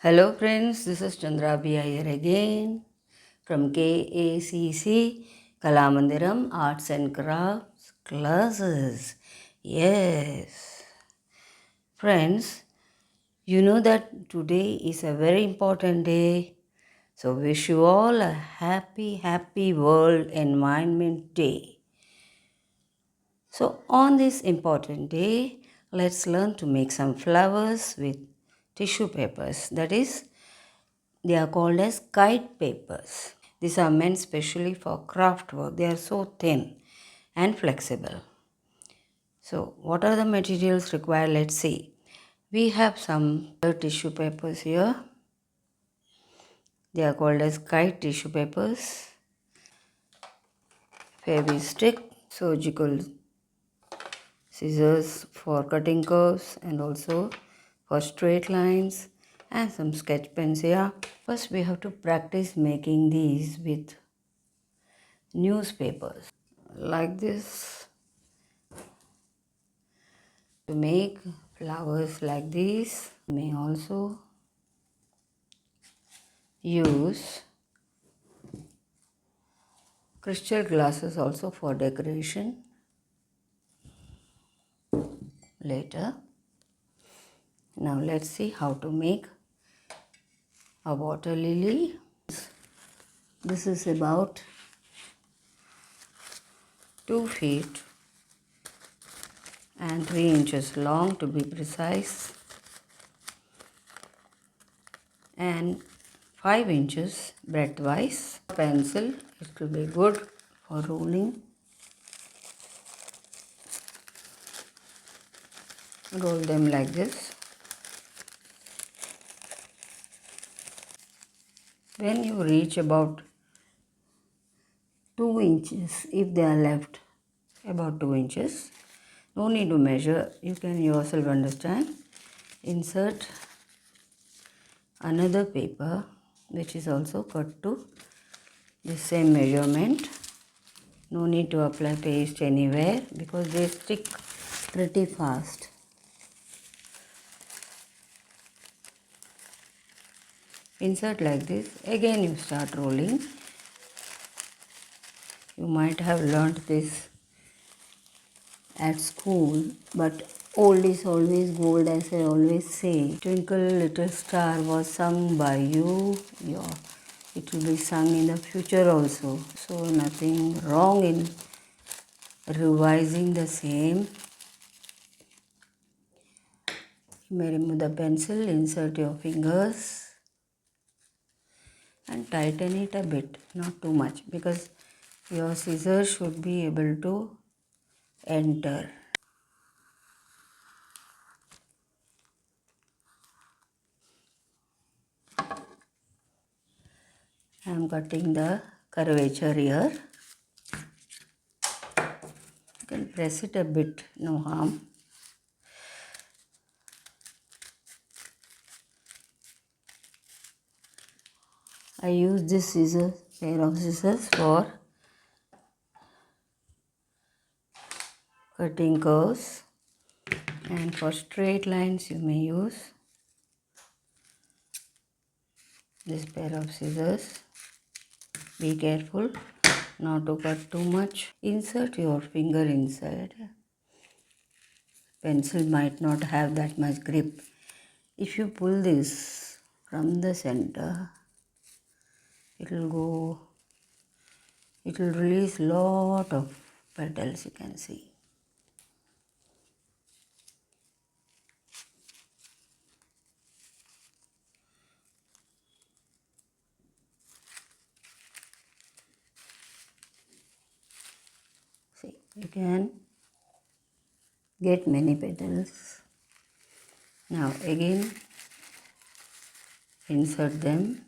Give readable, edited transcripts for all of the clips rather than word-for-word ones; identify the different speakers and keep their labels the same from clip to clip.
Speaker 1: Hello friends, this is Chandra Bhaiya here again from KACC Kalamandiram Arts and Crafts classes. Yes, friends, you know that today is a very important day. So wish you all a happy World Environment Day. So on this important day, let's learn to make some flowers with tissue papers. That is, they are called as kite papers. These are meant specially for craft work. They are so thin and flexible. So what are the materials required? Let's see. We have some tissue papers here. They are called as kite tissue papers. Fevi stick, surgical scissors for cutting curves and also for straight lines, and some sketch pens here. First we have to practice making these with newspapers like this. To make flowers like these, you may also use crystal glasses also for decoration later. Now let's see how to make a water lily. This is about 2 feet and 3 inches long to be precise, and 5 inches breadthwise. Pencil, it will be good for rolling. Roll them like this. When you reach about 2 inches, if they are left about 2 inches, no need to measure, you can yourself understand. Insert another paper which is also cut to the same measurement. No need to apply paste anywhere because they stick pretty fast. Insert like this. Again you start rolling. You might have learnt this at school, but old is always gold, as I always say. Twinkle little star was sung by you. It will be sung in the future also. So nothing wrong in revising the same. You may remove the pencil, insert your fingers and tighten it a bit, not too much, because your scissors should be able to enter. I am cutting the curvature here. You can press it a bit, no harm. I use this pair of scissors for cutting curves, and for straight lines you may use this pair of scissors. Be careful not to cut too much. Insert your finger inside. Pencil might not have that much grip. If you pull this from the center, it will release lot of petals, you can see. See, you can get many petals. Now again insert them.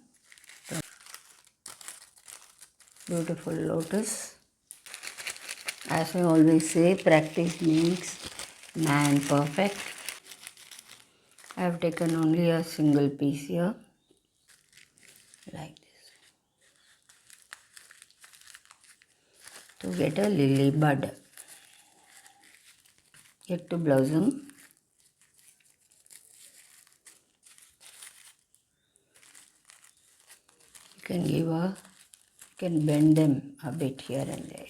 Speaker 1: Beautiful lotus. As I always say, practice makes man perfect. I have taken only a single piece here, like this, to get a lily bud, get to blossom. You can bend them a bit here and there.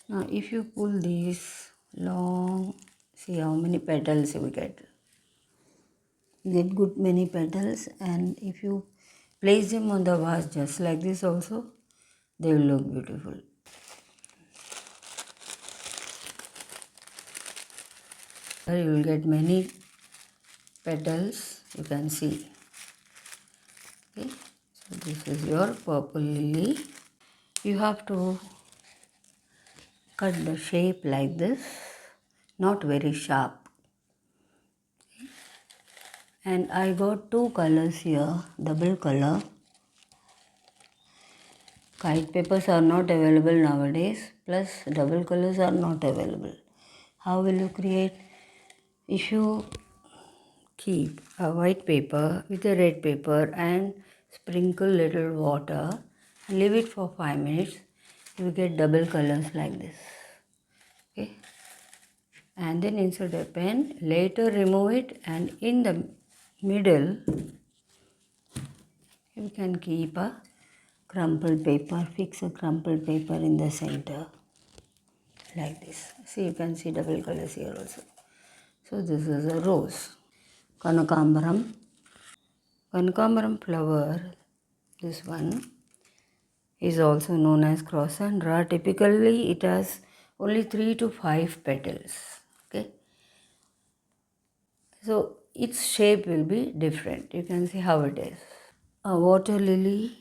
Speaker 1: Now if you pull these long, see how many petals you get. You get good many petals, and if you place them on the vase just like this also, they will look beautiful. Here you will get many petals, you can see. Okay, so this is your purple lily. You have to cut the shape like this, not very sharp. And I got two colors here, double color. Kite papers are not available nowadays, plus double colors are not available. How will you create? If you keep a white paper with a red paper and sprinkle little water and leave it for 5 minutes, you get double colors like this. Okay, and then insert a pen, later remove it, and in the middle you can keep a crumpled paper, fix a crumpled paper in the center like this. See, you can see double colors here also. So this is a rose. Kanakambaram. Kanakambaram flower, this one, is also known as crossandra. Typically it has only 3 to 5 petals. Okay, so its shape will be different. You can see how it is. A water lily,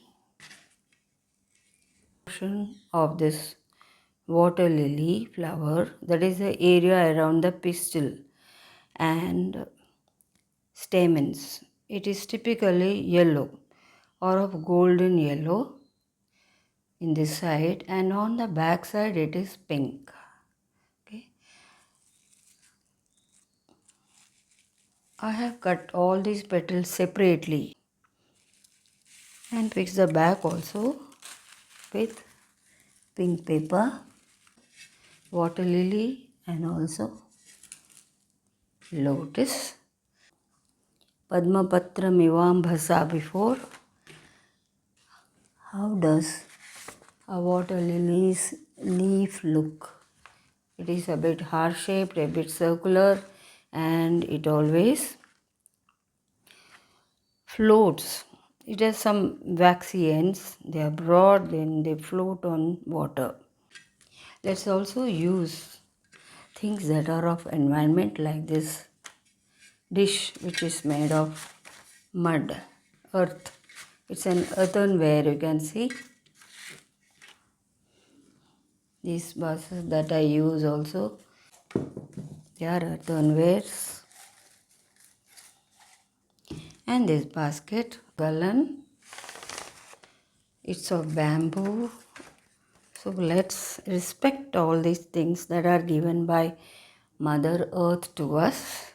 Speaker 1: portion of this water lily flower, that is the area around the pistil and stamens. It is typically yellow or of golden yellow in this side, and on the back side it is pink. Okay, I have cut all these petals separately and fixed the back also with pink paper, water lily, and also lotus. Padmapatra mivam bhasa before. How does a water lily's leaf look? It is a bit heart shaped, a bit circular, and it always floats. It has some waxy ends. They are broad, then they float on water. Let's also use things that are of environment, like this dish which is made of mud, earth. It's an earthenware, you can see. These vases that I use also, they are earthenwares. And this basket, gallon, it's of bamboo. So let's respect all these things that are given by Mother Earth to us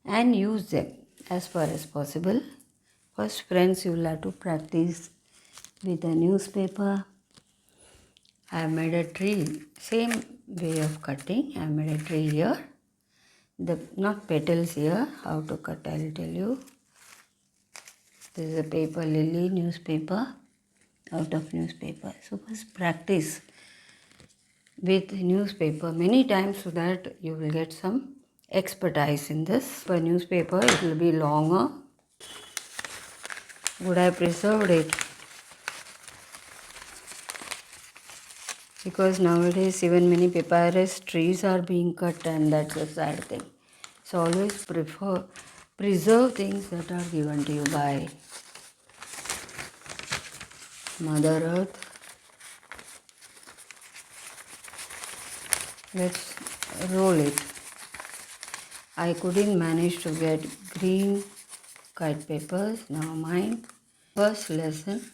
Speaker 1: and use them as far as possible. First, friends, you will have to practice with a newspaper. I have made a tree, same way of cutting. I have made a tree here. Not petals here, how to cut I will tell you. This is a paper lily, newspaper, out of newspaper. So first practice with newspaper many times so that you will get some expertise in this. For newspaper it will be longer. Would I preserved it? Because nowadays even many papyrus trees are being cut, and that's a sad thing. So always preserve things that are given to you by Mother Earth. Let's roll it. I couldn't manage to get green kite papers, never mind. First lesson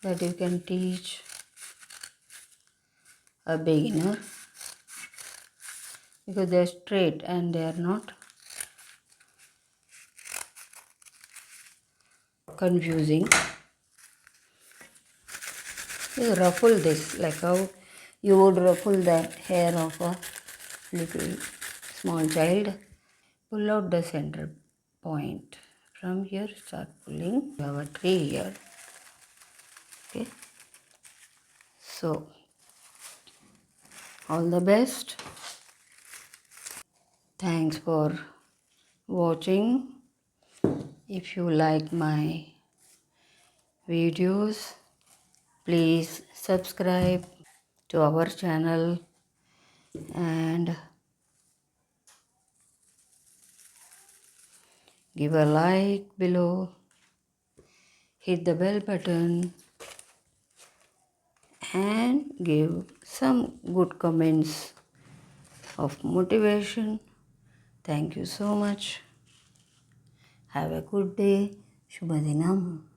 Speaker 1: that you can teach a beginner, because they are straight and they are not confusing. You ruffle this like how You would pull the hair of a little small child. Pull out the center point. From here, start pulling. You have a tree here. Okay. So, all the best. Thanks for watching. If you like my videos, please subscribe to our channel and give a like below. Hit the bell button and give some good comments of motivation. Thank you so much. Have a good day. Shubha Dinam.